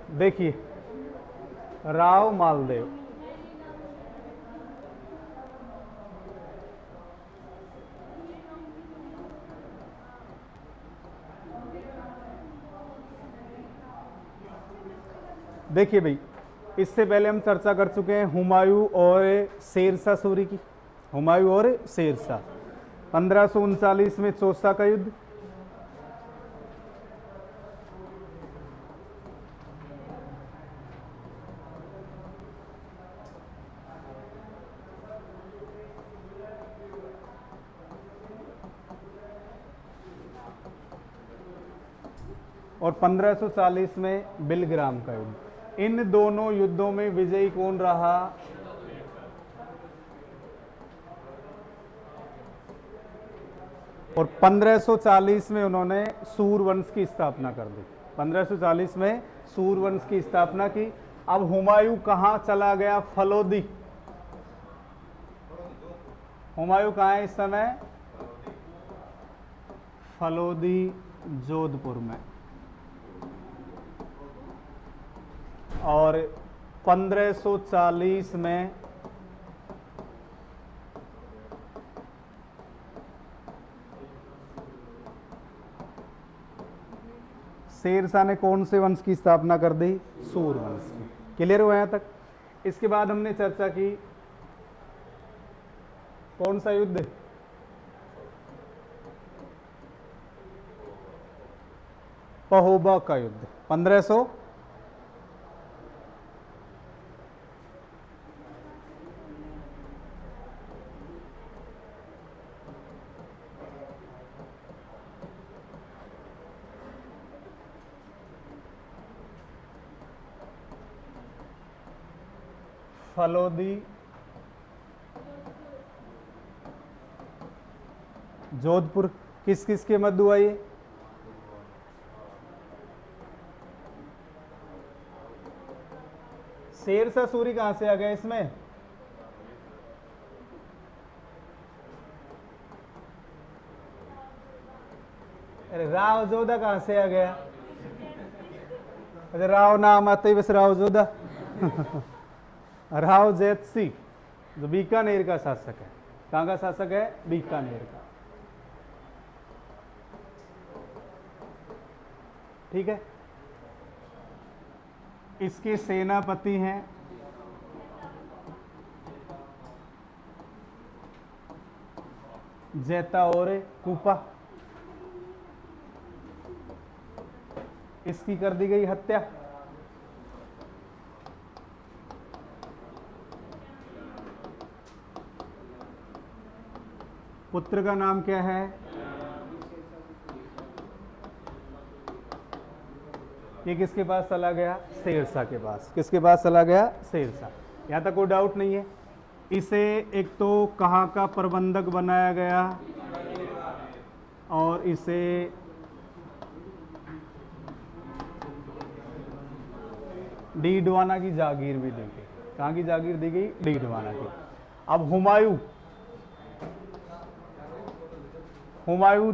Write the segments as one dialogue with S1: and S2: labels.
S1: देखिए राव मालदेव, देखिए भाई इससे पहले हम चर्चा कर चुके हैं हुमायूं और शेरशाह सूरी की। हुमायूं और शेरशाह 1539 में चौसा का युद्ध, और 1540 में बिलग्राम का युद्ध। इन दोनों युद्धों में विजयी कौन रहा? और 1540 में उन्होंने सूरवंश की स्थापना कर दी। 1540 में सूरवंश की स्थापना की। अब हुमायूं कहां चला गया? फलोदी। हुमायूं कहां है इस समय? फलोदी जोधपुर में। और 1540 में शेरशाह ने कौन से वंश की स्थापना कर दी? सूरवंश की। क्लियर हुआ यहां तक? इसके बाद हमने चर्चा की कौन सा युद्ध? पहोबा का युद्ध 1500 फलोदी जोधपुर किस किस के मध्य हुआ ये? शेरशाह सूरी कहां से आ गया इसमें? अरे राव जोधा कहां से आ गया? अरे राव नाम आते ही बस राव जोधा। राव जैत सिंह जो बीकानेर का शासक है। कहां का शासक है? बीकानेर का। ठीक है। इसके सेनापति हैं जैता और कूपा। इसकी कर दी गई हत्या। पुत्र का नाम क्या है? ये किसके पास चला गया? शेरशाह के पास। किसके पास चला गया? शेरशाह। यहां तक कोई डाउट नहीं है। इसे एक तो कहां का प्रबंधक बनाया गया और इसे डीडवाना की जागीर भी दी गई। कहां की जागीर दी गई? डीडवाना की। अब हुमायूं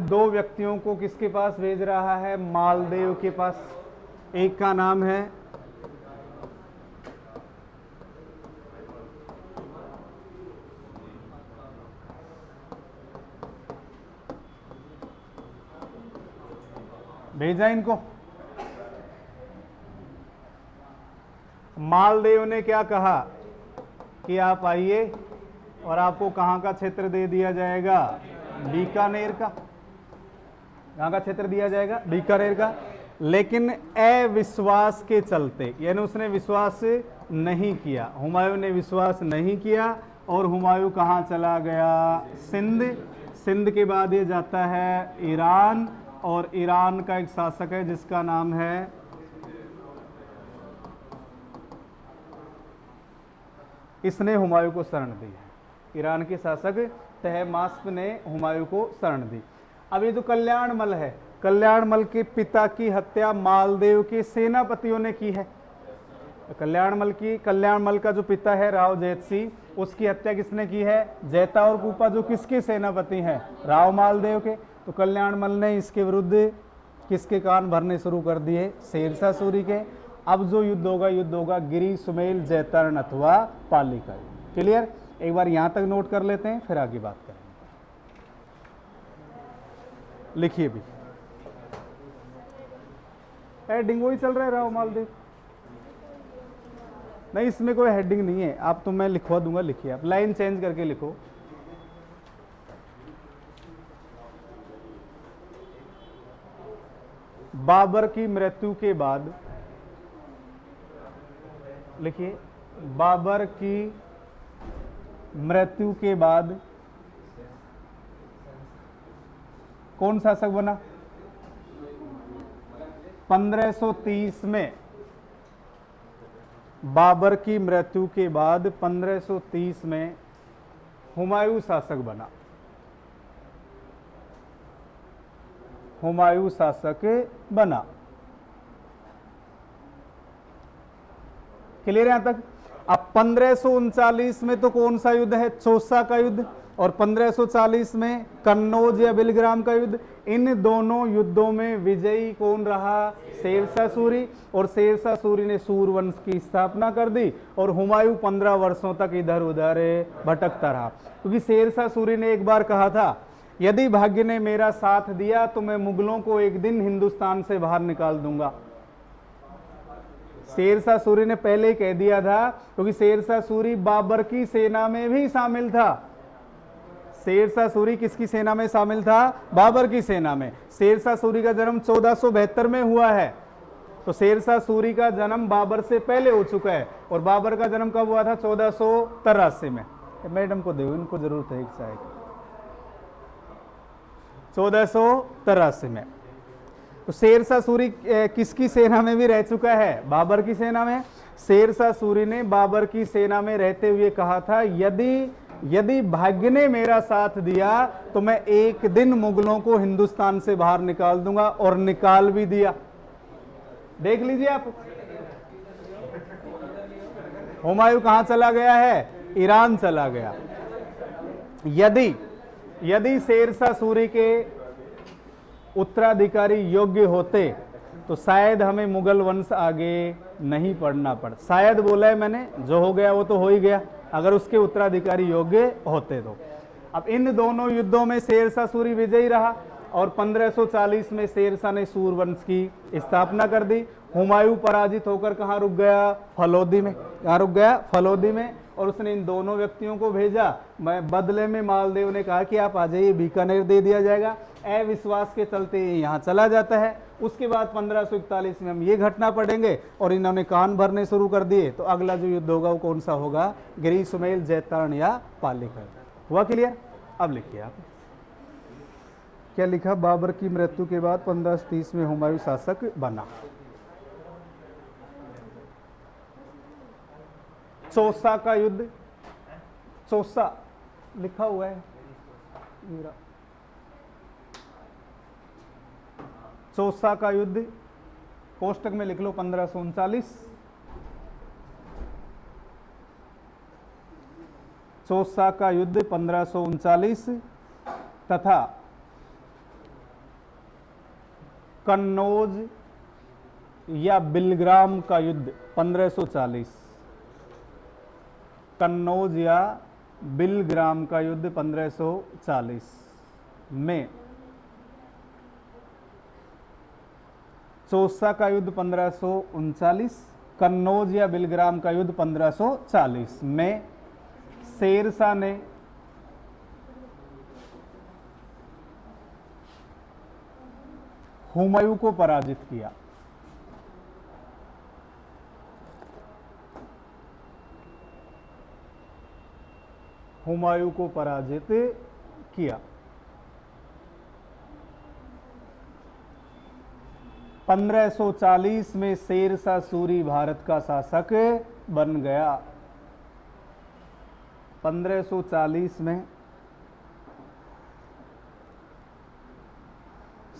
S1: दो व्यक्तियों को किसके पास भेज रहा है? मालदेव के पास। एक का नाम है भेजा इनको। मालदेव ने क्या कहा कि आप आइए और आपको कहां का क्षेत्र दे दिया जाएगा? बीकानेर का। कहां का क्षेत्र दिया जाएगा? बीकानेर का। लेकिन अविश्वास के चलते, यानी उसने विश्वास नहीं किया, हुमायूं ने विश्वास नहीं किया और हुमायूं कहां चला गया? सिंध। सिंध के बाद ये जाता है ईरान, और ईरान का एक शासक है जिसका नाम है इसने हुमायूं को शरण दी है। ईरान के शासक तहमास्प ने हुमायूं को शरण दी। अब ये जो कल्याणमल है, कल्याणमल के पिता की हत्या मालदेव के सेनापतियों ने की है। कल्याणमल का जो पिता है राव जैत सिंह, उसकी हत्या किसने की है? जैता और कूपा, जो किसके सेनापति हैं? राव मालदेव के। तो कल्याणमल ने इसके विरुद्ध किसके कान भरने शुरू कर दिए? शेरशाह सूरी के। अब जो युद्ध होगा गिरी सुमेल जैतरण अथवा पाली का युद्ध। क्लियर? एक बार यहां तक नोट कर लेते हैं, फिर आगे बात करेंगे। लिखिए भी, हेडिंग वही चल रहा है राव मालदेव, नहीं इसमें कोई हेडिंग नहीं है, आप तो मैं लिखवा दूंगा, लिखिए आप लाइन चेंज करके लिखो। बाबर की मृत्यु के बाद, लिखिए बाबर की मृत्यु के बाद कौन शासक बना? 1530 में, बाबर की मृत्यु के बाद 1530 में हुमायूं शासक बना। हुमायूं शासक बना। क्लियर यहां तक? अब 1539 में तो कौन सा युद्ध है? चौसा का युद्ध, और 1540 में कन्नौज या बिलग्राम का युद्ध। इन दोनों युद्धों में विजयी कौन रहा? शेरशाह सूरी, और शेरशाह सूरी ने सूरवंश की स्थापना कर दी, और हुमायूं 15 वर्षों तक इधर उधर भटकता रहा। क्योंकि शेरशाह सूरी ने एक बार कहा था, यदि भाग्य ने मेरा साथ दिया तो मैं मुगलों को एक दिन हिंदुस्तान से बाहर निकाल दूंगा। शेरशाह सूरी ने पहले ही कह दिया था, क्योंकि शेरशाह सूरी बाबर की सेना में भी शामिल था। शेरशाह सूरी किसकी सेना में शामिल था? बाबर की सेना में। शेरशाह सूरी का जन्म 1472 में हुआ है, तो शेरशाह सूरी का जन्म बाबर से पहले हो चुका है। और बाबर का जन्म कब हुआ था? 1483 में। मैडम को दो, इनको जरूरत है एक चाय की। 1483 में। तो शेरशाह सूरी किसकी सेना में भी रह चुका है? बाबर की सेना में। शेरशाह सूरी ने बाबर की सेना में रहते हुए कहा था, यदि भाग्य ने मेरा साथ दिया तो मैं एक दिन मुगलों को हिंदुस्तान से बाहर निकाल दूंगा, और निकाल भी दिया। देख लीजिए आप, हुमायूं कहां चला गया है? ईरान चला गया। यदि शेरशाह सूरी के उत्तराधिकारी योग्य होते तो शायद हमें मुगल वंश आगे नहीं पढ़ना पड़। शायद बोला है मैंने, जो हो गया वो तो हो ही गया, अगर उसके उत्तराधिकारी योग्य होते तो। अब इन दोनों युद्धों में शेरशाह सूरी विजयी रहा, और 1540 में शेरशाह ने सूरवंश की स्थापना कर दी। हुमायूं पराजित होकर कहाँ रुक गया? फलोदी में। कहाँ रुक गया? फलोदी में। और उसने इन दोनों व्यक्तियों को भेजा। मैं बदले में मालदेव ने कहा कि आप आ जाइए, बीकानेर दे दिया जाएगा। अविश्वास के चलते यहाँ चला जाता है। उसके बाद 1541 में हम ये घटना पढ़ेंगे, और इन्होंने कान भरने शुरू कर दिए। तो अगला जो युद्ध होगा वो कौन सा होगा? गिरी सुमेल जैतरण या पाली का। हुआ क्लियर? अब लिखिए आप क्या लिखा? बाबर की मृत्यु के बाद 1530 में हुमायूं शासक बना। चौसा का युद्ध, चौसा लिखा हुआ है मेरा। चौसा का युद्ध कोष्टक में लिख लो 1539। चौसा का युद्ध 1539 तथा कन्नौज या बिलग्राम का युद्ध 1540। कन्नौज या बिलग्राम का युद्ध 1540 में। चौसा का युद्ध 1539, कन्नौज या बिलग्राम का युद्ध 1540 में शेरशाह ने हुमायूं को पराजित किया। हुमायूं को पराजित किया। 1540 में शेरशाह सूरी भारत का शासक बन गया। 1540 में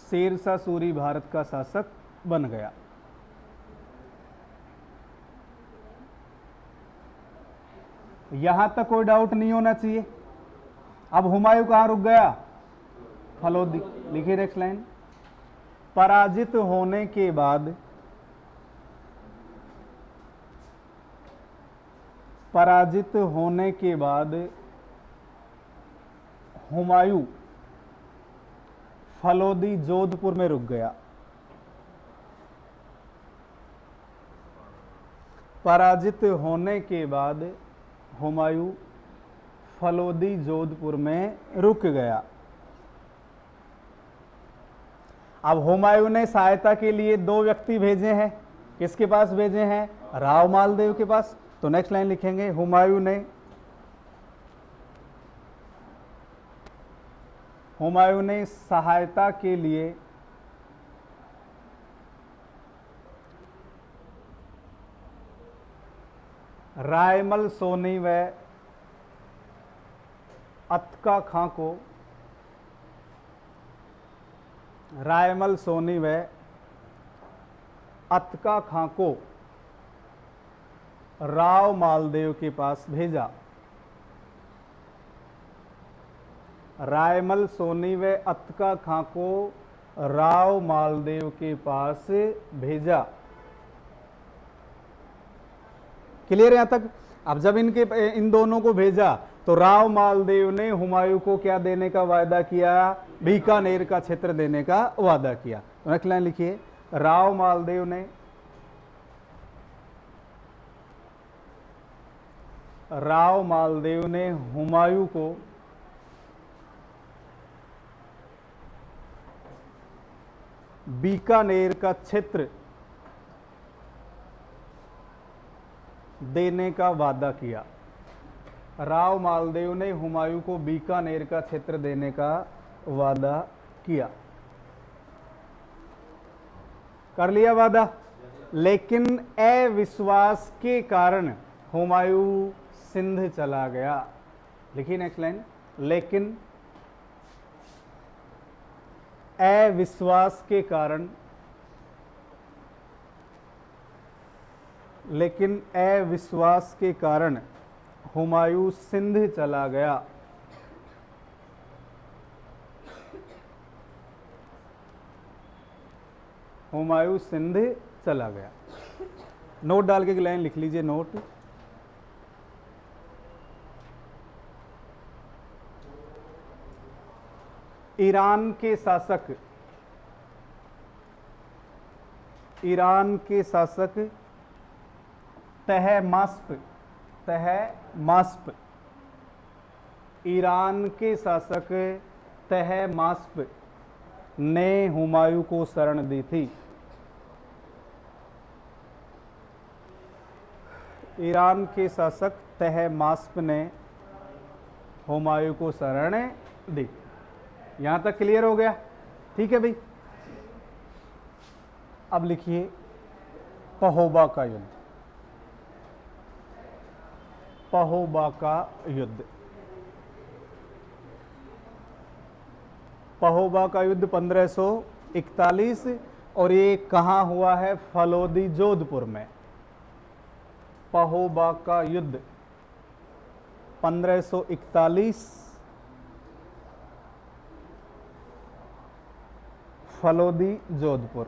S1: शेरशाह सूरी भारत का शासक बन गया। यहां तक कोई डाउट नहीं होना चाहिए। अब हुमायूं कहां रुक गया? फलोदी। लिखिए नेक्स्ट लाइन। पराजित होने के बाद पराजित होने के बाद हुमायूं फलोदी जोधपुर में रुक गया। पराजित होने के बाद हुमायूं फलोदी जोधपुर में रुक गया। अब हुमायूं ने सहायता के लिए 2 व्यक्ति भेजे हैं। किसके पास भेजे हैं? राव मालदेव के पास। तो नेक्स्ट लाइन लिखेंगे, हुमायूं ने सहायता के लिए रायमल सोनी व अतका खां को रायमल सोनी व अतका खां को राव मालदेव के पास भेजा। रायमल सोनी व अतका खां को राव मालदेव के पास भेजा। क्लियर यहां तक? अब जब इन दोनों को भेजा तो राव मालदेव ने हुमायूं को क्या देने का वायदा किया? बीकानेर का क्षेत्र देने का वादा किया। तो नेक्स्ट लाइन लिखिए, राव मालदेव ने हुमायूं को बीकानेर का क्षेत्र देने का वादा किया। राव मालदेव ने हुमायूं को बीकानेर का क्षेत्र देने का वादा किया। कर लिया वादा, लेकिन अविश्वास के कारण हुमायूं सिंध चला गया। लिखिए नेक्स्ट लाइन, लेकिन अविश्वास के कारण हुमायूं सिंध चला गया। हुमायूं सिंध चला गया। नोट डाल के लाइन लिख लीजिए, नोट। ईरान के शासक तहमास्प ईरान के शासक तहमास्प ने हुमायूं को शरण दी थी। ईरान के शासक तहमास्प ने हुमायूं को शरण दी। यहां तक क्लियर हो गया? ठीक है भाई। अब लिखिए पहोबा का युद्ध। पहोबा का युद्ध। पहोबा का युद्ध 1541 और ये कहां हुआ है? फलोदी जोधपुर में। पहोबा का युद्ध 1541 फलोदी जोधपुर।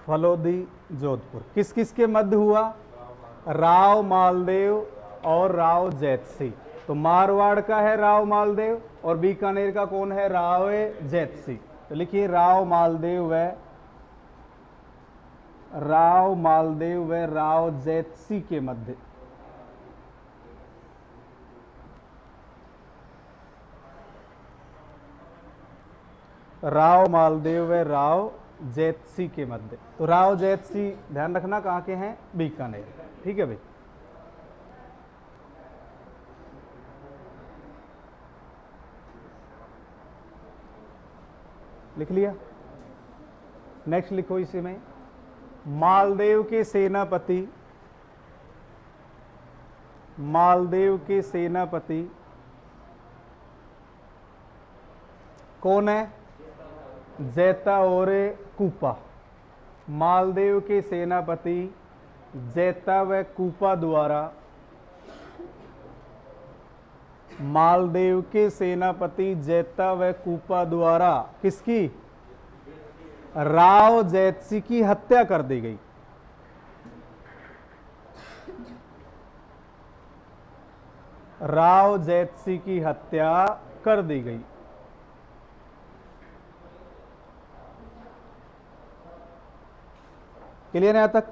S1: फलोदी जोधपुर किस किस के मध्य हुआ? राव मालदेव और राव जैतसी। तो मारवाड़ का है राव मालदेव और बीकानेर का कौन है? राव जैतसी। तो लिखिए राव मालदेव व राव जैतसी के मध्य। राव मालदेव व राव जैतसी के मध्य। तो राव जैतसी ध्यान रखना कहाँ के हैं? बीकानेर। ठीक है भाई। लिख लिया? नेक्स्ट लिखो इसी में, मालदेव के सेनापति कौन है? जैता और कूपा। मालदेव के सेनापति जैता व कूपा द्वारा मालदेव के सेनापति जैता व कूपा द्वारा किसकी? राव जैतसी की हत्या कर दी गई। राव जैतसी की हत्या कर दी गई। क्लियर है यहां तक?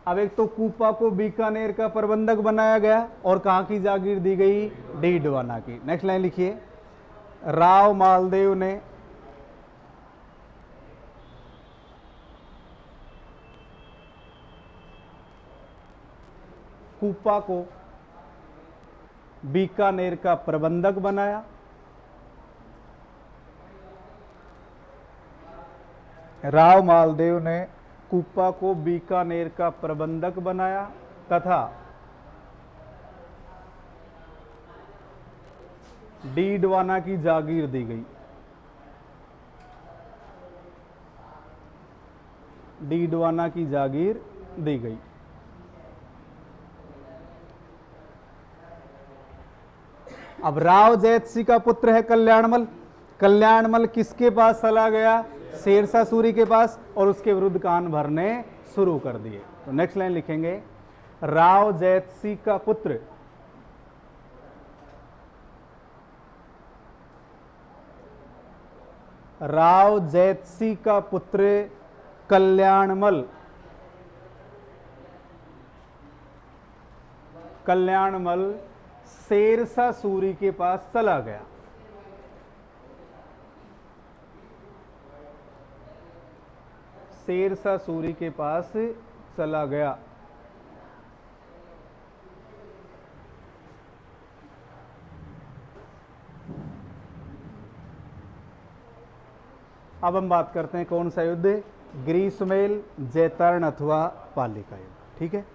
S1: अब एक तो कूपा को बीकानेर का प्रबंधक बनाया गया और कहां की जागीर दी गई? डीडवाना की। नेक्स्ट लाइन लिखिए, राव मालदेव ने कूपा को बीकानेर का प्रबंधक बनाया। राव मालदेव ने कूपा को बीकानेर का प्रबंधक बनाया तथा डीडवाना की जागीर दी गई। डीडवाना की जागीर दी गई। अब राव जैतसी का पुत्र है कल्याणमल। कल्याणमल किसके पास चला गया? शेरशाह सूरी के पास, और उसके विरुद्ध कान भरने शुरू कर दिए। तो नेक्स्ट लाइन लिखेंगे, राव जैतसी का पुत्र राव जैतसी का पुत्र कल्याणमल शेरशाह सूरी के पास चला गया। शेरशाह सूरी के पास चला गया। अब हम बात करते हैं कौन सा युद्ध? ग्रीष्मेल, जैतरण अथवा पाली का युद्ध। ठीक है,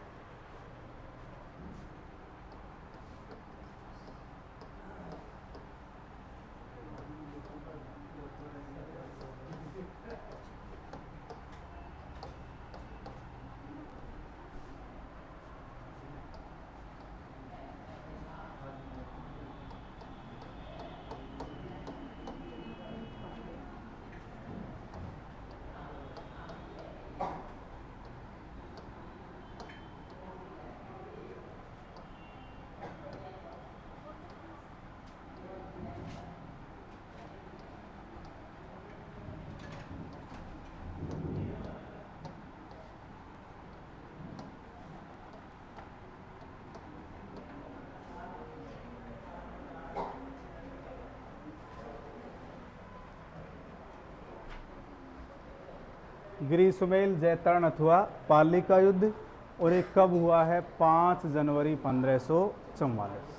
S1: ग्रीष्मेल, जैतरण अथवा पाली का युद्ध, और ये कब हुआ है? 5 जनवरी 1544।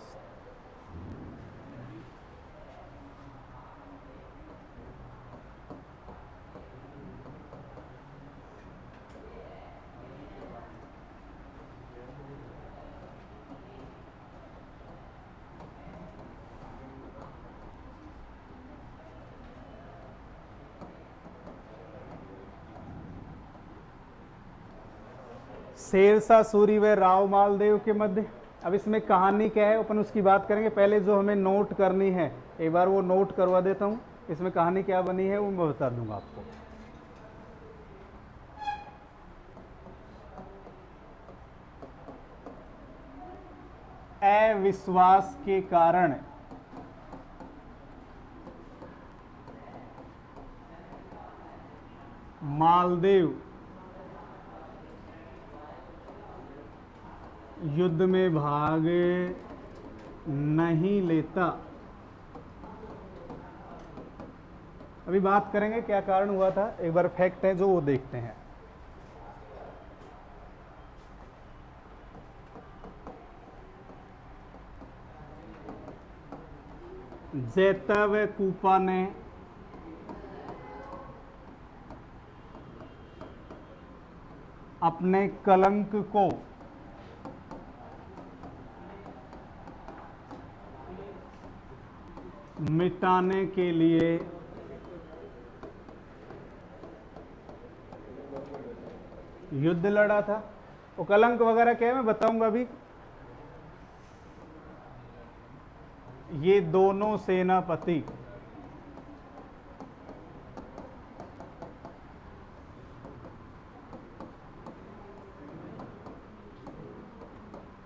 S1: शेरशाह सूरी व राव मालदेव के मध्य। अब इसमें कहानी क्या है अपन उसकी बात करेंगे। पहले जो हमें नोट करनी है एक बार वो नोट करवा देता हूं। इसमें कहानी क्या बनी है वो मैं बता दूंगा आपको। अविश्वास के कारण मालदेव युद्ध में भाग नहीं लेता। अभी बात करेंगे क्या कारण हुआ था। एक बार फैक्ट है जो वो देखते हैं। जैता व कूपा ने अपने कलंक को मिटाने के लिए युद्ध लड़ा था। वो कलंक वगैरह क्या है मैं बताऊंगा अभी। ये दोनों सेनापति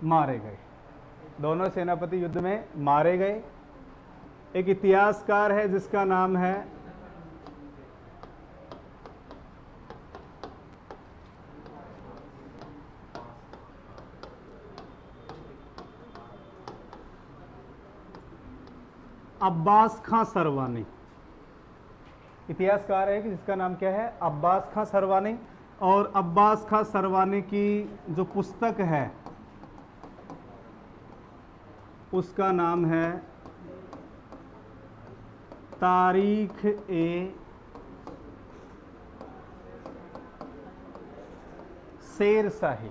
S1: मारे गए। दोनों सेनापति युद्ध में मारे गए। एक इतिहासकार है जिसका नाम है अब्बास खां सरवानी। इतिहासकार है कि जिसका नाम क्या है, अब्बास खां सरवानी। और अब्बास खां सरवानी की जो पुस्तक है उसका नाम है तारीख ए शेरशाही।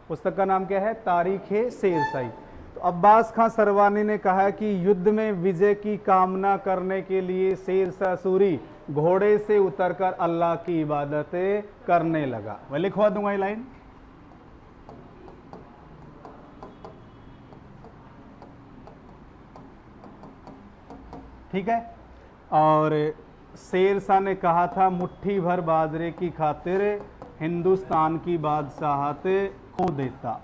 S1: पुस्तक का नाम क्या है, तारीख ए शेरशाही। तो अब्बास खां सरवानी ने कहा कि युद्ध में विजय की कामना करने के लिए शेरशाह सूरी घोड़े से उतरकर अल्लाह की इबादतें करने लगा। मैं लिखवा दूंगा ये लाइन। ठीक है। और शेरशाह ने कहा था मुट्ठी भर बाजरे की खातिर हिंदुस्तान की बादशाहत खो देता।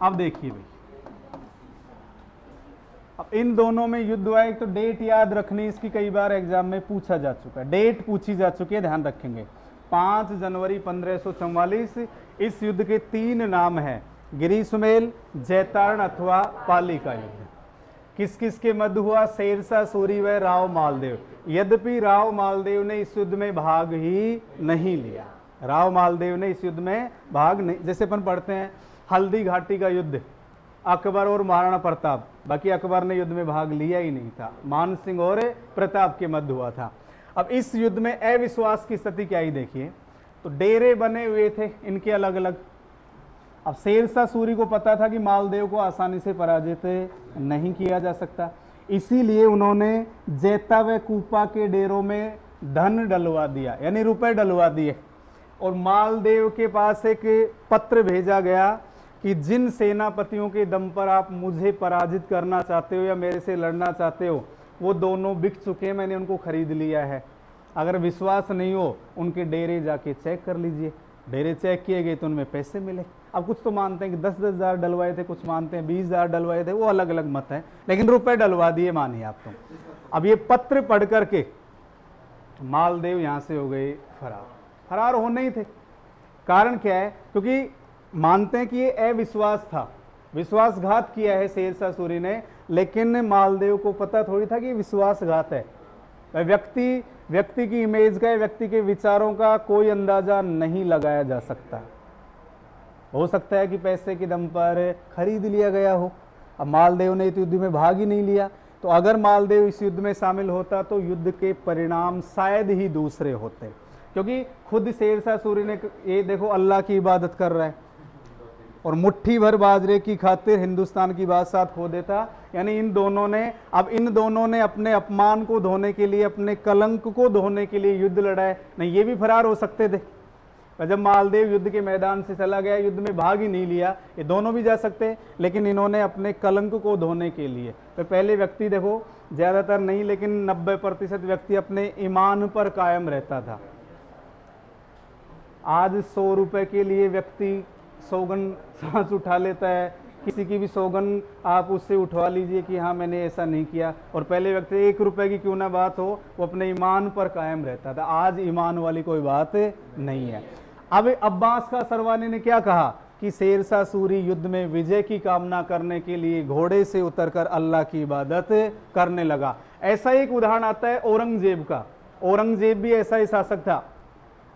S1: अब देखिए भाई, अब इन दोनों में युद्ध हुआ। एक तो डेट याद रखनी, इसकी कई बार एग्जाम में पूछा जा चुका है, डेट पूछी जा चुकी है, ध्यान रखेंगे। 5 जनवरी 1544। इस युद्ध के 3 नाम हैं, गिरी सुमेल, जैतारण अथवा पाली का युद्ध। किस किस के मध्य हुआ, शेरशाह सूरी व राव मालदेव। यद्यपि राव मालदेव ने इस युद्ध में भाग ही नहीं लिया, राव मालदेव ने इस युद्ध में भाग नहीं, जैसे अपन पढ़ते हैं हल्दी घाटी का युद्ध अकबर और महाराणा प्रताप, बाकी अकबर ने युद्ध में भाग लिया ही नहीं था, मान सिंह और प्रताप के मध्य हुआ था। अब इस युद्ध में अविश्वास की स्थिति क्या ही देखिए, तो डेरे बने हुए थे इनके अलग अलग। अब शेरशाह सूरी को पता था कि मालदेव को आसानी से पराजित नहीं किया जा सकता, इसीलिए उन्होंने जैता व कूपा के डेरों में धन डलवा दिया, यानी रुपए डलवा दिए। और मालदेव के पास एक पत्र भेजा गया कि जिन सेनापतियों के दम पर आप मुझे पराजित करना चाहते हो या मेरे से लड़ना चाहते हो वो दोनों बिक चुके हैं, मैंने उनको खरीद लिया है। अगर विश्वास नहीं हो उनके डेरे जाके चेक कर लीजिए। डेरे चेक किए गए तो उनमें पैसे मिले। अब कुछ तो मानते हैं कि 10-10 हज़ार डलवाए थे, कुछ मानते हैं 20 हज़ार डलवाए थे, वो अलग अलग मत है, लेकिन रुपए डलवा दिए मानिए आप। तो अब ये पत्र पढ़ करके मालदेव यहाँ से हो गए फरार। फरार होने ही थे, कारण क्या है, क्योंकि मानते हैं कि ये अविश्वास था, विश्वासघात किया है शेरशाह सूरी ने, लेकिन मालदेव को पता थोड़ी था कि विश्वासघात है। व्यक्ति की इमेज का, व्यक्ति के विचारों का कोई अंदाजा नहीं लगाया जा सकता। हो सकता है कि पैसे के दम पर खरीद लिया गया हो। अब मालदेव ने इस युद्ध में भाग ही नहीं लिया, तो अगर मालदेव इस युद्ध में शामिल होता तो युद्ध के परिणाम शायद ही दूसरे होते, क्योंकि खुद शेरशाह सूरी ने, ये देखो अल्लाह की इबादत कर रहा है और मुट्ठी भर बाजरे की खातिर हिंदुस्तान की बादशाह खो देता। यानी इन दोनों ने अपने अपमान को धोने के लिए, अपने कलंक को धोने के लिए युद्ध लड़ा है। नहीं, ये भी फरार हो सकते थे। जब मालदेव युद्ध के मैदान से चला गया, युद्ध में भाग ही नहीं लिया, ये दोनों भी जा सकते, लेकिन इन्होंने अपने कलंक को धोने के लिए। तो पहले व्यक्ति देखो, ज़्यादातर नहीं लेकिन 90% व्यक्ति अपने ईमान पर कायम रहता था। आज 100 रुपए के लिए व्यक्ति सौगन सांस उठा लेता है, किसी की भी सौगन आप उससे उठवा लीजिए कि हाँ मैंने ऐसा नहीं किया। और पहले व्यक्ति 1 रुपए की क्यों ना बात हो, वो अपने ईमान पर कायम रहता था। आज ईमान वाली कोई बात नहीं है। अब अब्बास खां सरवानी ने क्या कहा कि शेरशाह सूरी युद्ध में विजय की कामना करने के लिए घोड़े से उतरकर अल्लाह की इबादत करने लगा। ऐसा एक उदाहरण आता है औरंगजेब का। औरंगजेब भी ऐसा ही शासक था।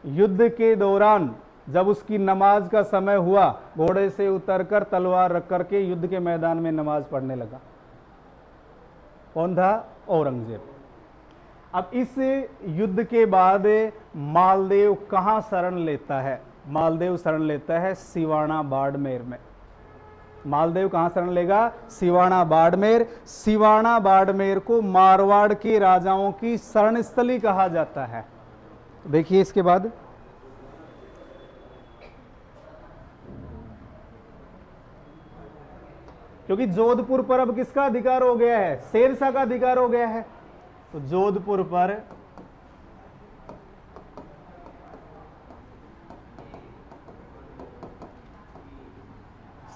S1: युद्ध के दौरान जब उसकी नमाज का समय हुआ, घोड़े से उतरकर तलवार रख करके युद्ध के मैदान में नमाज पढ़ने लगा। कौन था? औरंगजेब। अब इस युद्ध के बाद मालदेव कहां शरण लेता है? मालदेव शरण लेता है सिवाना बाड़मेर में। मालदेव कहां शरण लेगा? सिवाना बाड़मेर। सिवाना बाड़मेर को मारवाड़ के राजाओं की शरण स्थली कहा जाता है। देखिए इसके बाद क्योंकि जोधपुर पर अब किसका अधिकार हो गया है? शेरशाह का अधिकार हो गया है। तो जोधपुर पर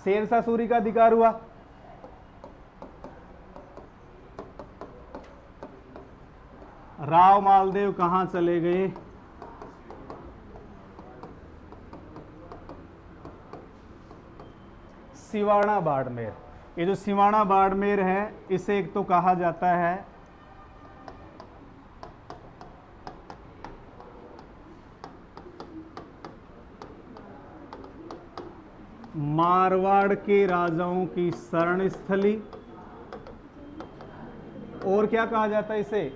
S1: शेरशाह सूरी का अधिकार हुआ। राव मालदेव कहां चले गए? सिवाना बाड़मेर। ये जो सिवाना बाड़मेर है, इसे एक तो कहा जाता है मारवाड़ के राजाओं की शरण स्थली, और क्या कहा जाता है इसे?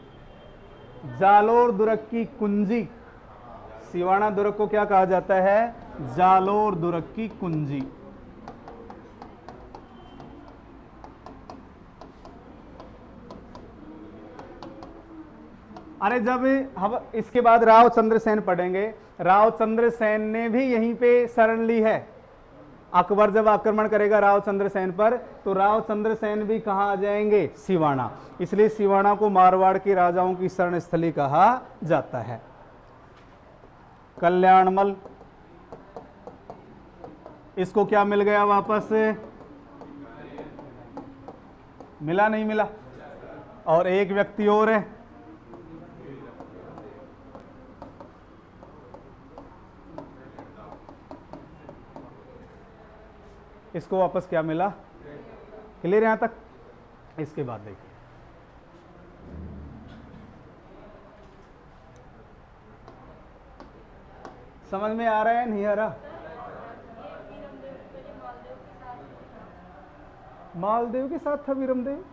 S1: जालोर दुर्ग की कुंजी। सिवाना दुर्ग को क्या कहा जाता है? जालोर दुर्ग की कुंजी। अरे जब हम इसके बाद राव चंद्रसेन पढ़ेंगे, राव चंद्रसेन ने भी यहीं पे शरण ली है। अकबर जब आक्रमण करेगा राव चंद्रसेन पर, तो राव चंद्रसेन भी कहां आ जाएंगे? सिवाना। इसलिए सिवाना को मारवाड़ के राजाओं की शरण स्थली कहा जाता है। कल्याणमल, इसको क्या मिल गया वापस? मिला नहीं मिला? और एक व्यक्ति और है, इसको वापस क्या मिला? क्लियर यहां तक? इसके बाद देखिए, समझ में आ रहा है नहीं आ रहा? मालदेव के साथ था वीरमदेव।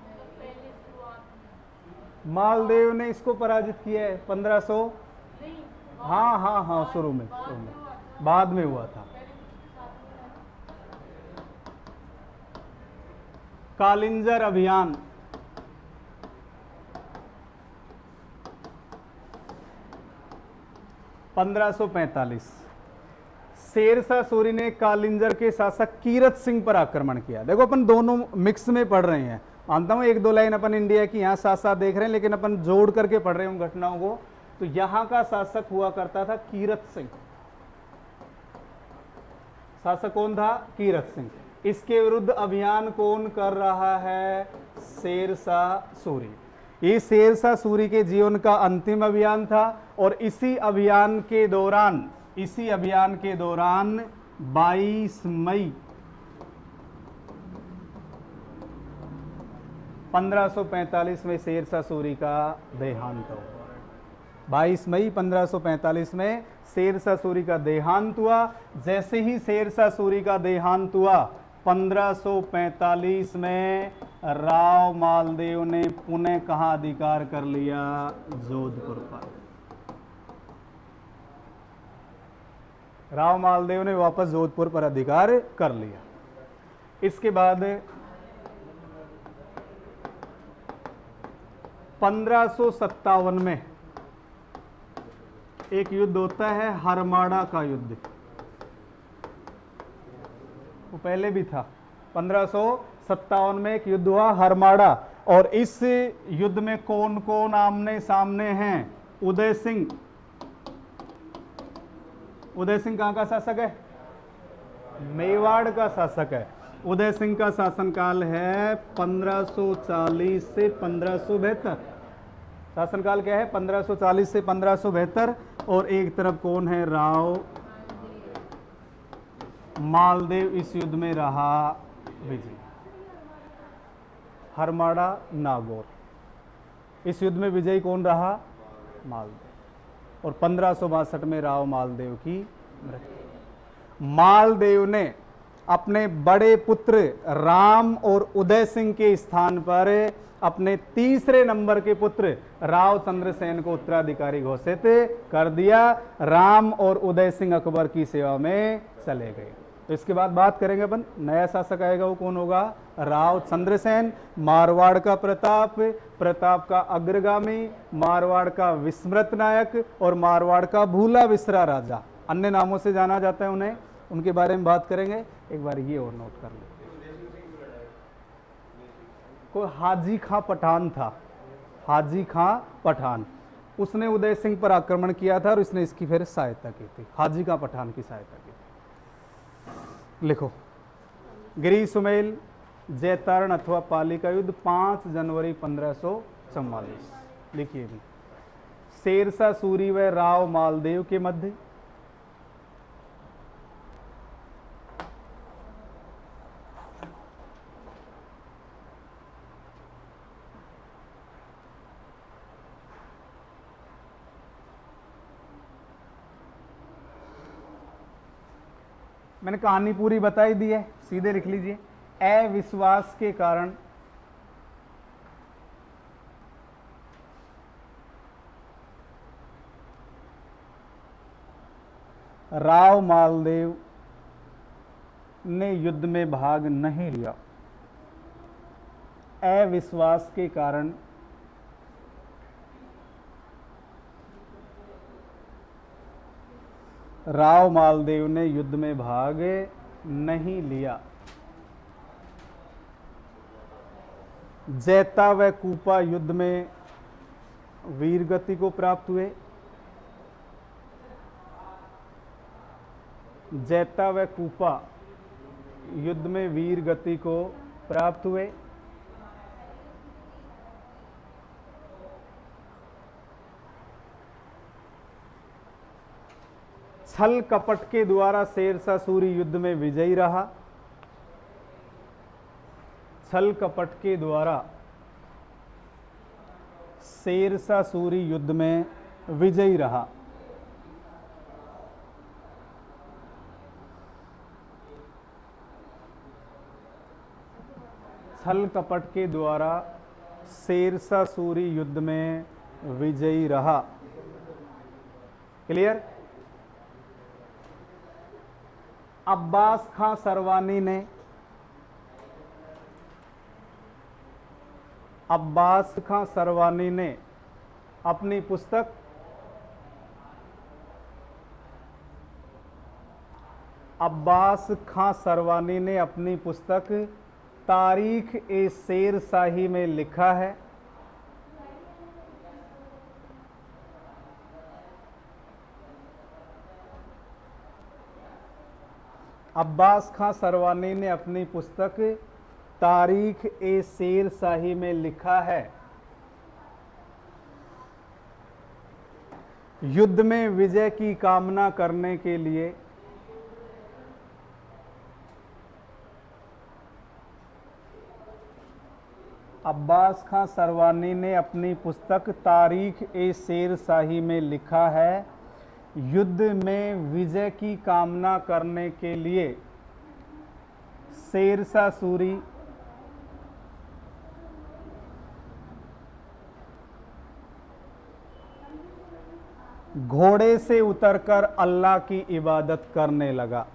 S1: मालदेव ने इसको पराजित किया है 1500। हाँ हाँ हाँ, शुरू में बाद में हुआ था। कालिंजर अभियान, शेरशाह सूरी ने कालिंजर के शासक कीरत सिंह पर आक्रमण किया। देखो अपन दोनों मिक्स में पढ़ रहे हैं, मानता हूं एक दो लाइन अपन इंडिया की यहाँ साथ साथ देख रहे हैं, लेकिन अपन जोड़ करके पढ़ रहे हैं उन घटनाओं को। तो यहां का शासक हुआ करता था कीरत सिंह। शासक कौन था? कीरत सिंह। इसके विरुद्ध अभियान कौन कर रहा है? शेरशाह सूरी। ये शेरशाह सूरी के जीवन का अंतिम अभियान था, और इसी अभियान के दौरान 22 मई 1545 में शेरशाह सूरी का देहांत हुआ। 22 मई 1545 में शेरशाह सूरी का देहांत हुआ। जैसे ही शेरशाह सूरी का देहांत हुआ, 1545 में राव मालदेव ने पुनः कहां अधिकार कर लिया? जोधपुर पर। राव मालदेव ने वापस जोधपुर पर अधिकार कर लिया। इसके बाद 1557 में एक युद्ध होता है, हरमाड़ा का युद्ध। वो पहले भी था। 1557 में एक युद्ध हुआ, हरमाड़ा। और इस युद्ध में कौन कौन आमने सामने हैं? उदय सिंह। उदय सिंह कहां का शासक है? मेवाड़ का शासक है। उदय सिंह का शासनकाल है 1540 से 1572। शासनकाल क्या है? 1540 से 1572। और एक तरफ कौन है? राव मालदेव इस युद्ध में रहा विजयी। हरमाड़ा, नागौर, इस युद्ध में विजयी कौन रहा? मालदेव। और 1562 में राव मालदेव की मृत्यु। मालदेव ने अपने बड़े पुत्र राम और उदय सिंह के स्थान पर अपने तीसरे नंबर के पुत्र राव चंद्रसेन को उत्तराधिकारी घोषित कर दिया। राम और उदय सिंह अकबर की सेवा में चले गए। तो इसके बाद बात करेंगे अपन, नया शासक आएगा वो कौन होगा? राव चंद्रसेन। मारवाड़ का प्रताप, प्रताप का अग्रगामी, मारवाड़ का विस्मृत नायक और मारवाड़ का भूला विसरा राजा, अन्य नामों से जाना जाता है उन्हें। उनके बारे में बात करेंगे। एक बार ये और नोट कर लें, कोई हाजी खां पठान था, हाजी खां पठान। उसने उदय सिंह पर आक्रमण किया था और इसने इसकी फिर सहायता की थी। हाजी खां पठान की सहायता की थी। लिखो, गिरी सुमेल, जैतारण अथवा पाली का युद्ध 5 जनवरी 1544। लिखिए भी। शेरशाह सूरी व राव मालदेव के मध्य मैंने कहानी पूरी बताई दी है, सीधे लिख लीजिए। अविश्वास के कारण राव मालदेव ने युद्ध में भाग नहीं लिया। अविश्वास के कारण राव मालदेव ने युद्ध में भाग नहीं लिया। जैता व कूपा युद्ध में वीरगति को प्राप्त हुए। जैता व कूपा युद्ध में वीरगति को प्राप्त हुए। छल कपट के द्वारा शेरशाह सूरी युद्ध में विजयी रहा। छल कपट के द्वारा शेरशाह सूरी युद्ध में विजयी रहा। छल कपट के द्वारा शेरशाह सूरी युद्ध में विजयी रहा। क्लियर। अब्बास खां सरवानी ने अब्बास खां सरवानी ने अपनी पुस्तक अब्बास खां सरवानी ने अपनी पुस्तक तारीख ए शेरशाही में लिखा है अब्बास खां सरवानी ने अपनी पुस्तक तारीख ए शेरशाही में लिखा है, युद्ध में विजय की कामना करने के लिए अब्बास खां सरवानी ने अपनी पुस्तक तारीख ए शेरशाही में लिखा है, युद्ध में विजय की कामना करने के लिए शेरशाह सूरी घोड़े से उतरकर अल्लाह की इबादत करने लगा।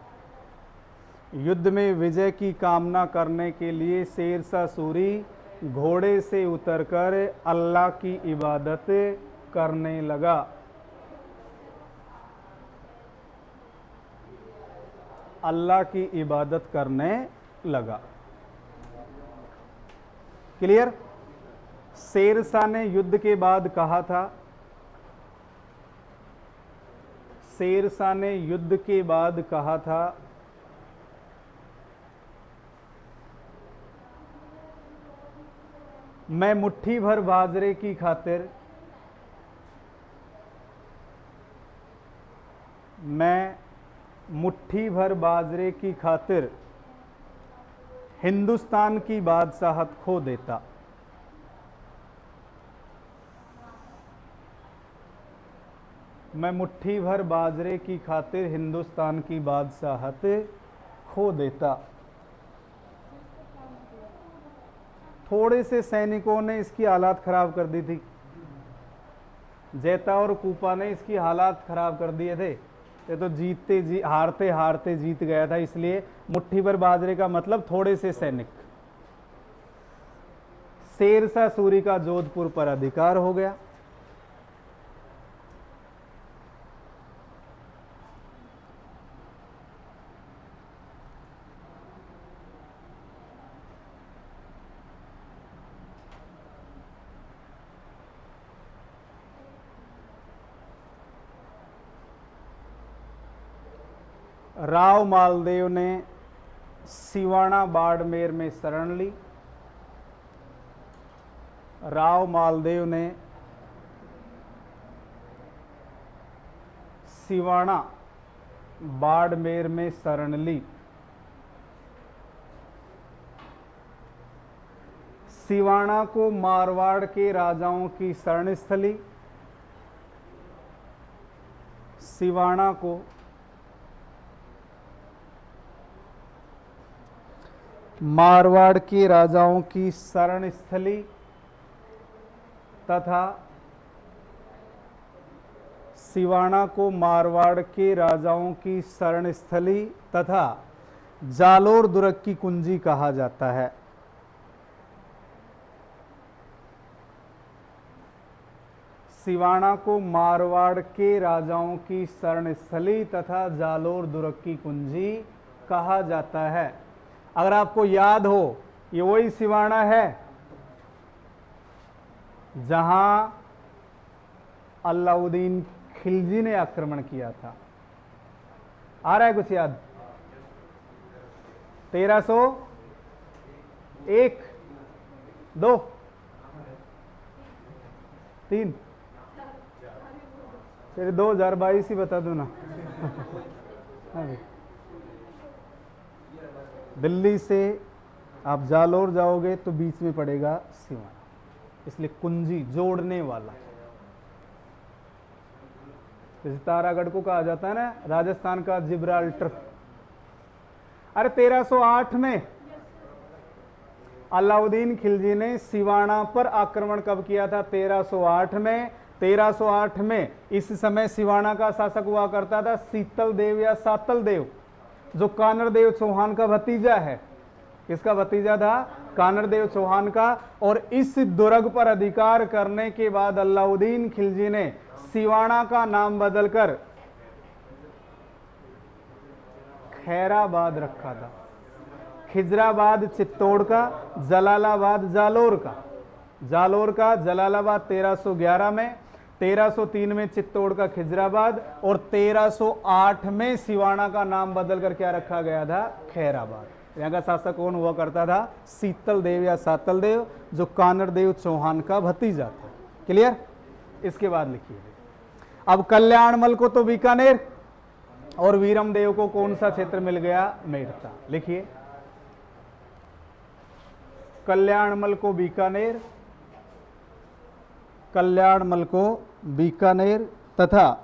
S1: युद्ध में विजय की कामना करने के लिए शेरशाह सूरी घोड़े से उतरकर अल्लाह की इबादत करने लगा। अल्लाह की इबादत करने लगा। क्लियर। शेरशाह ने युद्ध के बाद कहा था, शेरशाह ने युद्ध के बाद कहा था, मैं मुट्ठी भर बाजरे की खातिर मैं मुट्ठी भर बाजरे की खातिर हिंदुस्तान की बादशाहत खो देता। मैं मुट्ठी भर बाजरे की खातिर हिंदुस्तान की बादशाहत खो देता। थोड़े से सैनिकों ने इसकी हालात खराब कर दी थी। जैता और कूपा ने इसकी हालात खराब कर दिए थे। ये तो हारते हारते जीत गया था, इसलिए मुट्ठी भर बाजरे का मतलब थोड़े से सैनिक। शेरशाह सूरी का जोधपुर पर अधिकार हो गया। राव मालदेव ने सिवाना बाड़मेर में शरण ली। राव मालदेव ने सिवाना बाड़मेर में शरण ली। सिवाना को मारवाड़ के राजाओं की शरण स्थली। सिवाना को मारवाड़ के राजाओं की शरण स्थली तथा सिवाना को मारवाड़ के राजाओं की शरण स्थली तथा जालोर दुर्ग की कुंजी कहा जाता है। सिवाना को मारवाड़ के राजाओं की शरण स्थली तथा जालोर दुर्ग की कुंजी कहा जाता है। अगर आपको याद हो, ये वही सिवाना है जहां अलाउद्दीन खिलजी ने आक्रमण किया था। आ रहा है कुछ याद? 1301, 2, 3, फिर 2022 ही बता दो ना। दिल्ली से आप जालोर जाओगे तो बीच में पड़ेगा सिवाना, इसलिए कुंजी जोड़ने वाला। जैसे तारागढ़ को कहा जाता है ना राजस्थान का जिब्राल्टर। अरे 1308 में अलाउद्दीन खिलजी ने सिवाना पर आक्रमण कब किया था? 1308 में। 1308 में इस समय सिवाना का शासक हुआ करता था शीतल देव या सातल देव, जो कानर देव चौहान का भतीजा है। किसका भतीजा था? कानर देव चौहान का। और इस दुर्ग पर अधिकार करने के बाद अलाउद्दीन खिलजी ने सिवाना का नाम बदलकर खैराबाद रखा था। खिजराबाद चित्तौड़ का, जलालाबाद जालोर का। जालोर का जलालाबाद 1311 में, 1303 में चित्तौड़ का खिजराबाद और 1308 में सिवाना का नाम बदलकर क्या रखा गया था? खैराबाद। यहाँ का शासक कौन हुआ करता था? शीतल देव या सातल देव, जो कानर देव चौहान का भतीजा था। क्लियर? इसके बाद लिखिए, अब कल्याणमल को तो बीकानेर और वीरम देव को कौन सा क्षेत्र मिल गया? मेड़ता। लिखिए, कल्याणमल को बीकानेर, कल्याणमल को बीकानेर तथा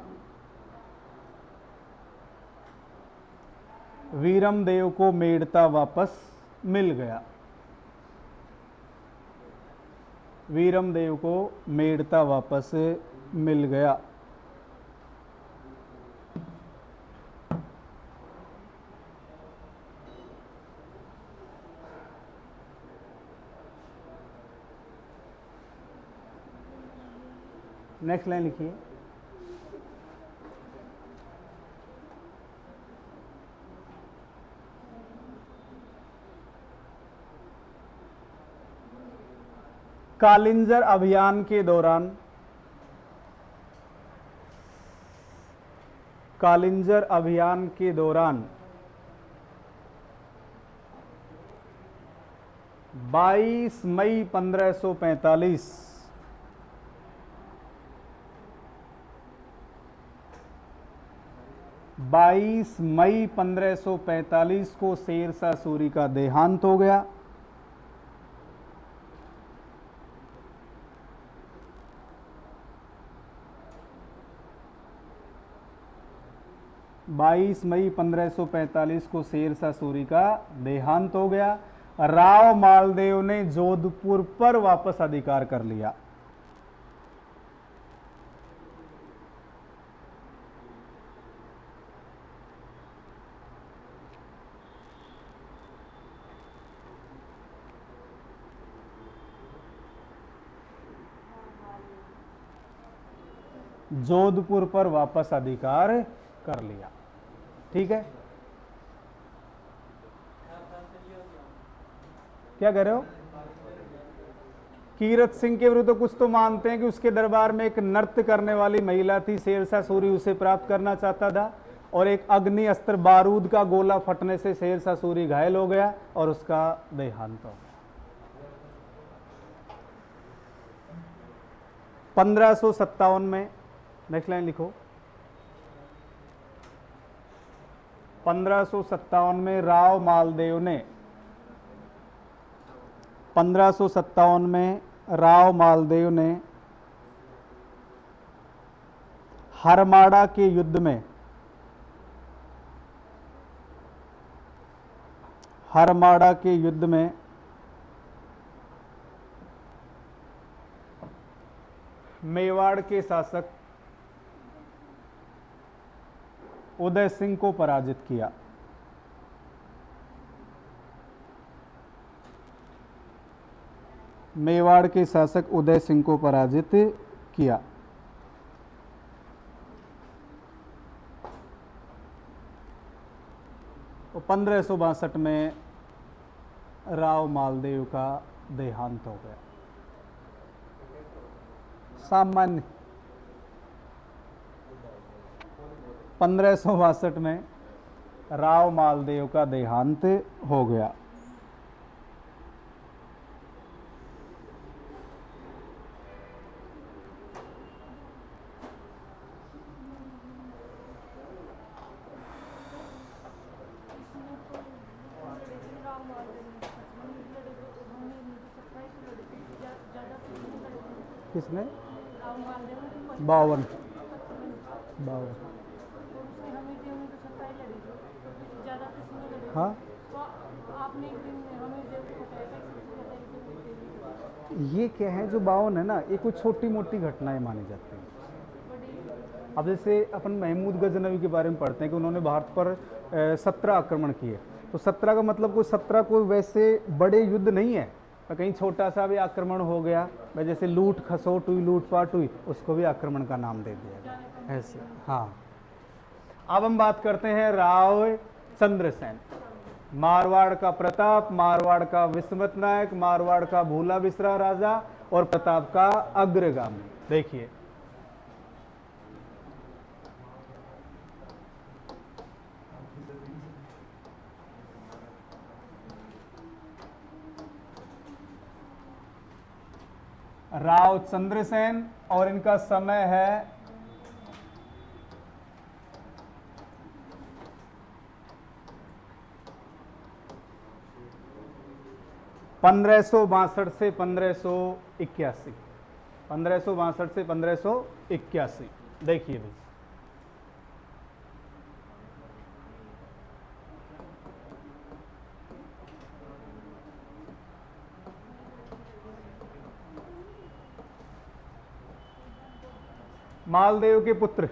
S1: वीरम देव को मेड़ता वापस मिल गया। वीरम देव को मेड़ता वापस मिल गया। नेक्स्ट लाइन लिखिए, कालिंजर अभियान के दौरान, कालिंजर अभियान के दौरान 22 मई 1545 22 मई 1545 को शेरशाह सूरी का देहांत हो गया। 22 मई 1545 को शेरशाह सूरी का देहांत हो गया। राव मालदेव ने जोधपुर पर वापस अधिकार कर लिया। जोधपुर पर वापस अधिकार कर लिया। ठीक है, क्या कह रहे हो? कीरत सिंह के विरुद्ध कुछ तो मानते हैं कि उसके दरबार में एक नृत्य करने वाली महिला थी, शेरशाह सूरी उसे प्राप्त करना चाहता था। और एक अग्नि अस्त्र बारूद का गोला फटने से शेर शाह सूरी घायल हो गया और उसका देहांत हो गया। 1557 में, नेक्स्ट लाइन लिखो, 1557 में राव मालदेव ने 1557 में राव मालदेव ने हरमाड़ा के युद्ध में मेवाड़ के शासक उदय सिंह को पराजित किया। मेवाड़ के शासक उदय सिंह को पराजित किया। तो 1562 में राव मालदेव का देहांत हो गया। सामान्य 1562 में राव मालदेव का देहांत हो गया। किसने? 52। हाँ, ये क्या है जो 52 है ना, ये कुछ छोटी मोटी घटनाएं मानी जाती हैं। अब जैसे अपन महमूद गजनवी के बारे में पढ़ते हैं कि उन्होंने भारत पर 17 आक्रमण किए, तो 17 का मतलब कोई 17 कोई वैसे बड़े युद्ध नहीं है, कहीं छोटा सा भी आक्रमण हो गया, जैसे लूट खसोट हुई, लूटपाट हुई, उसको भी आक्रमण का नाम दे दिया गया ऐसे। हाँ, अब हम बात करते हैं राव चंद्रसेन। मारवाड़ का प्रताप, मारवाड़ का विस्मत नायक, मारवाड़ का भूला बिसरा राजा और प्रताप का अग्रगामी। देखिए, राव चंद्रसेन और इनका समय है 1562 से 1581। 1562 से 1581। देखिए भाई, मालदेव के पुत्र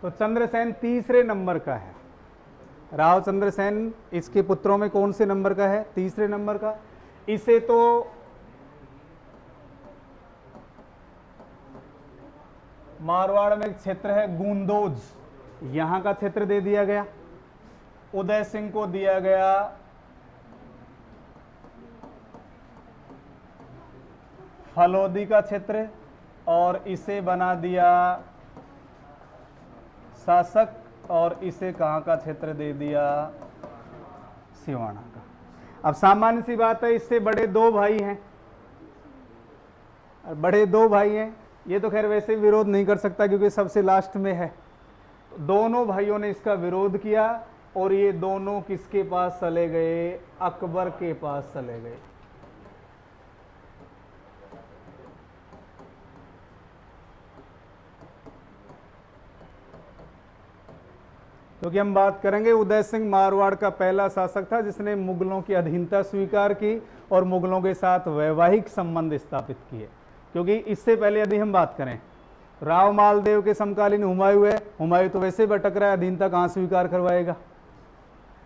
S1: तो चंद्रसेन तीसरे नंबर का है। राव चंद्रसेन इसके पुत्रों में कौन से नंबर का है? तीसरे नंबर का। इसे तो मारवाड़ में एक क्षेत्र है गूंदोज, यहां का क्षेत्र दे दिया गया। उदय सिंह को दिया गया फलोदी का क्षेत्र और इसे बना दिया शासक, और इसे कहां का क्षेत्र दे दिया? सिवाना का। अब सामान्य सी बात है, इससे बड़े दो भाई हैं, बड़े दो भाई हैं, ये तो खैर वैसे विरोध नहीं कर सकता क्योंकि सबसे लास्ट में है। दोनों भाइयों ने इसका विरोध किया और ये दोनों किसके पास चले गए? अकबर के पास चले गए। क्योंकि हम बात करेंगे, उदय सिंह मारवाड़ का पहला शासक था जिसने मुगलों की अधीनता स्वीकार की और मुगलों के साथ वैवाहिक संबंध स्थापित किए। क्योंकि इससे पहले यदि हम बात करें, राव मालदेव के समकालीन हुमायूं है, हुमायूं तो वैसे भटक रहा है, अधीनता कहाँ स्वीकार करवाएगा?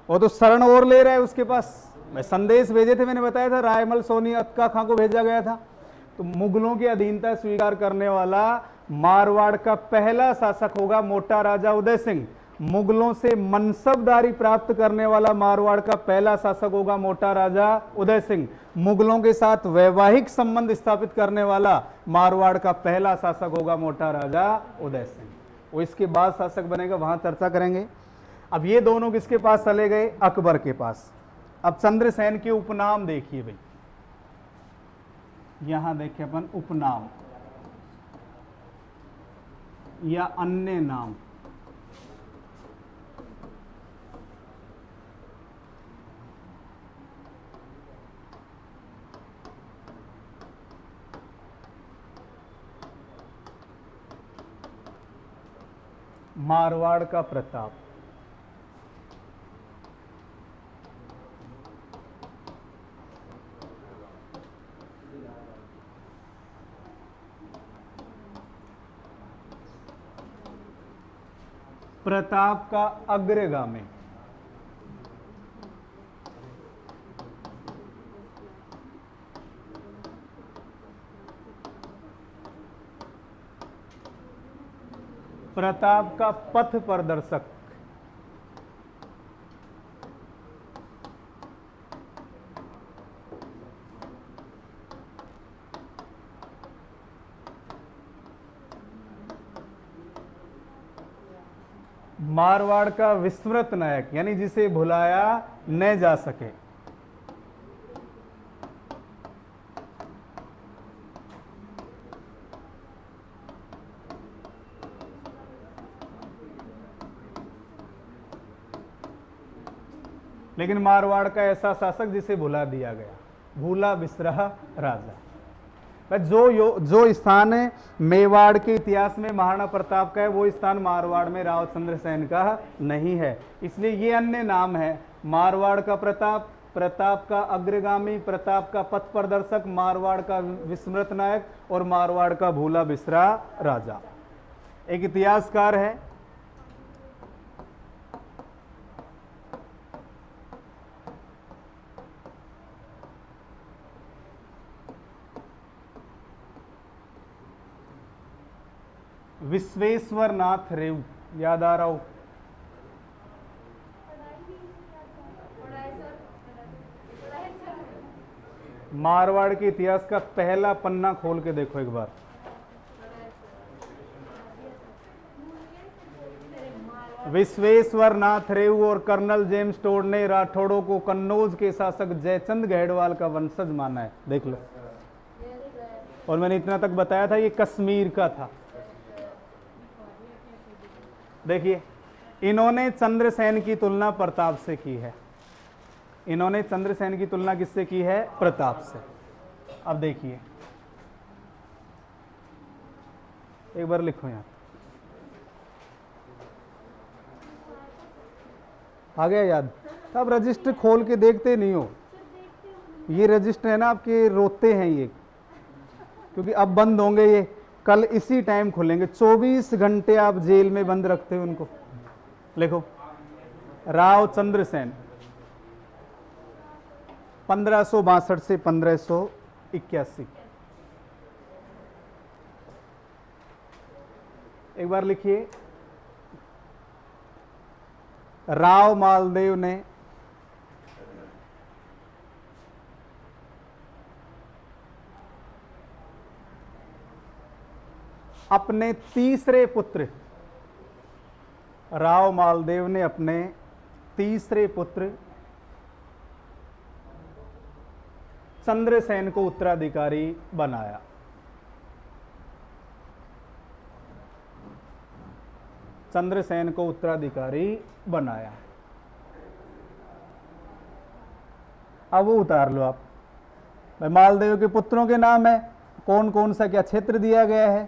S1: वो तो शरण और ले रहा है उसके पास। मैं संदेश भेजे थे, मैंने बताया था, रायमल सोनी अक्का खां को भेजा गया था। तो मुगलों की अधीनता स्वीकार करने वाला मारवाड़ का पहला शासक होगा मोटा राजा उदय सिंह। मुगलों से मनसबदारी प्राप्त करने वाला मारवाड़ का पहला शासक होगा मोटा राजा उदय सिंह। मुगलों के साथ वैवाहिक संबंध स्थापित करने वाला मारवाड़ का पहला शासक होगा मोटा राजा उदय सिंह। वो इसके बाद शासक बनेगा, वहां चर्चा करेंगे। अब ये दोनों किसके पास चले गए? अकबर के पास। अब चंद्रसेन के उपनाम देखिए भाई, यहां देखिए अपन उपनाम या अन्य नाम। मारवाड़ का प्रताप, प्रताप का अग्रगामी, प्रताप का पथ प्रदर्शक, मारवाड़ का विस्मृत नायक, यानी जिसे भुलाया न जा सके। लेकिन मारवाड़ का ऐसा शासक जिसे भुला दिया गया, भूला बिसरा राजा। जो स्थान मेवाड़ के इतिहास में महाराणा प्रताप का है, वो स्थान मारवाड़ में राव चंद्रसेन का नहीं है। इसलिए ये अन्य नाम है, मारवाड़ का प्रताप, प्रताप का अग्रगामी, प्रताप का पथ प्रदर्शक, मारवाड़ का विस्मृत नायक और मारवाड़ का भूला बिसरा राजा। एक इतिहासकार है, विश्वेश्वर नाथ रेव, याद आ रहा हो? मारवाड़ के इतिहास का पहला पन्ना खोल के देखो एक बार। विश्वेश्वर नाथ रेव और कर्नल जेम्स टोड ने राठौड़ों को कन्नौज के शासक जयचंद गढ़वाल का वंशज माना है, देख लो। और मैंने इतना तक बताया था ये कश्मीर का था। देखिए, इन्होंने चंद्रसेन की तुलना प्रताप से की है। इन्होंने चंद्रसेन की तुलना किससे की है? प्रताप से। अब देखिए, एक बार लिखो यहां, आ गया याद? अब रजिस्टर खोल के देखते नहीं हो, ये रजिस्टर है ना आपके, रोते हैं ये, क्योंकि अब बंद होंगे ये, कल इसी टाइम खुलेंगे। 24 घंटे आप जेल में बंद रखते हो उनको। लिखो, राव चंद्रसेन 1562 से 1581। एक बार लिखिए, राव मालदेव ने अपने तीसरे पुत्र, राव मालदेव ने अपने तीसरे पुत्र चंद्रसेन को उत्तराधिकारी बनाया। चंद्रसेन को उत्तराधिकारी बनाया। अब वो उतार लो आप। मालदेव के पुत्रों के नाम है, कौन कौन सा क्या क्षेत्र दिया गया है?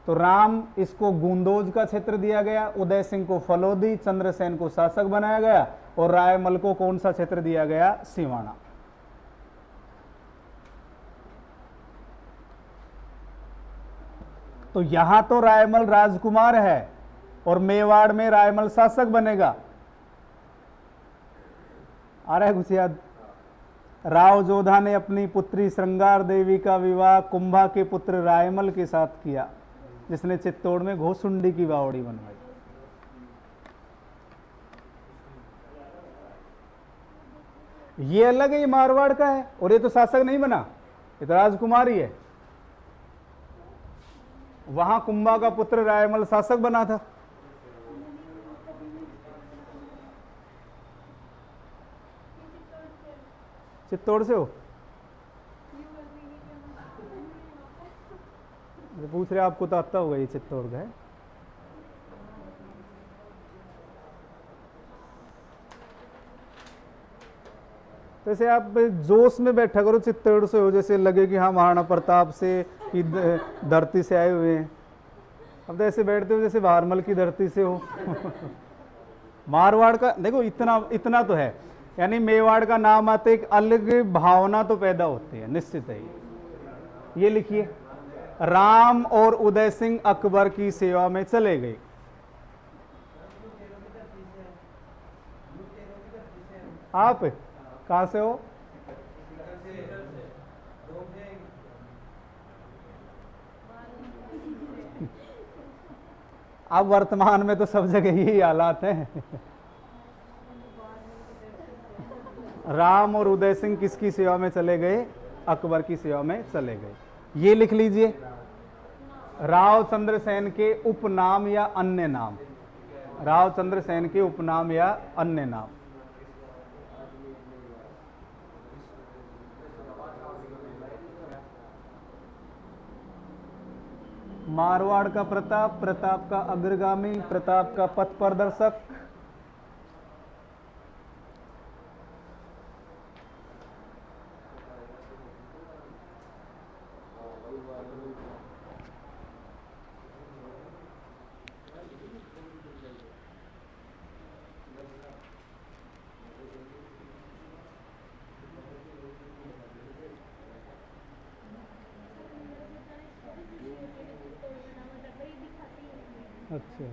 S1: तो राम, इसको गुंदोज का क्षेत्र दिया गया, उदय सिंह को फलोदी, चंद्रसेन को शासक बनाया गया, और रायमल को कौन सा क्षेत्र दिया गया? सिवाना। तो यहां तो रायमल राजकुमार है और मेवाड़ में रायमल शासक बनेगा। आ रहा है कुछ याद? राव जोधा ने अपनी पुत्री श्रृंगार देवी का विवाह कुंभा के पुत्र रायमल के साथ किया, जिसने चित्तौड़ में घोसुंडी की बावड़ी बनवाई। ये अलग है, ये मारवाड़ का है, और ये तो शासक नहीं बना, ये तो राजकुमारी है। वहां कुंभा का पुत्र रायमल शासक बना था। चित्तौड़ से हो? पूछ रहे, आपको तो आता होगा, ये चित्तौड़ का है। तो ऐसे आप जोश में बैठा करो, चित्तौड़ से हो, जैसे लगे कि हाँ महाराणा प्रताप से की धरती से आए हुए हैं। अब तो ऐसे बैठते हो जैसे भारमल की धरती से हो। मारवाड़ का देखो, इतना तो है, यानी मेवाड़ का नाम आते एक अलग भावना तो पैदा होती है, निश्चित है। ये लिखिए, राम और उदय सिंह अकबर की सेवा में चले गए। आप कहां से हो? अब वर्तमान में तो सब जगह यही हालात हैं। राम और उदय सिंह किसकी सेवा में चले गए? अकबर की सेवा में चले गए। ये लिख लीजिए, राव चंद्रसेन के उपनाम या अन्य नाम। राव चंद्रसेन के उपनाम या अन्य नाम। मारवाड़ का प्रताप, प्रताप का अग्रगामी, प्रताप का पथ प्रदर्शक। अच्छा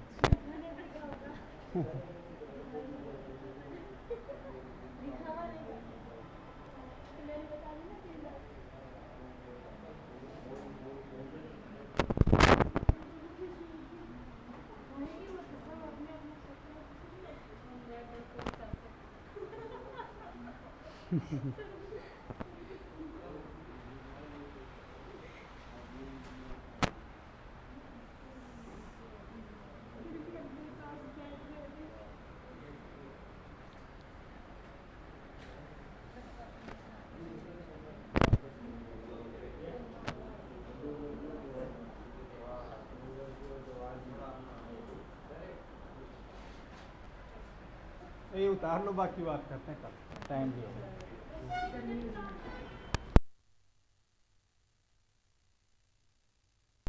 S1: ये उतार लो, बाकी बात करते हैं कल, टाइम भी हो गया।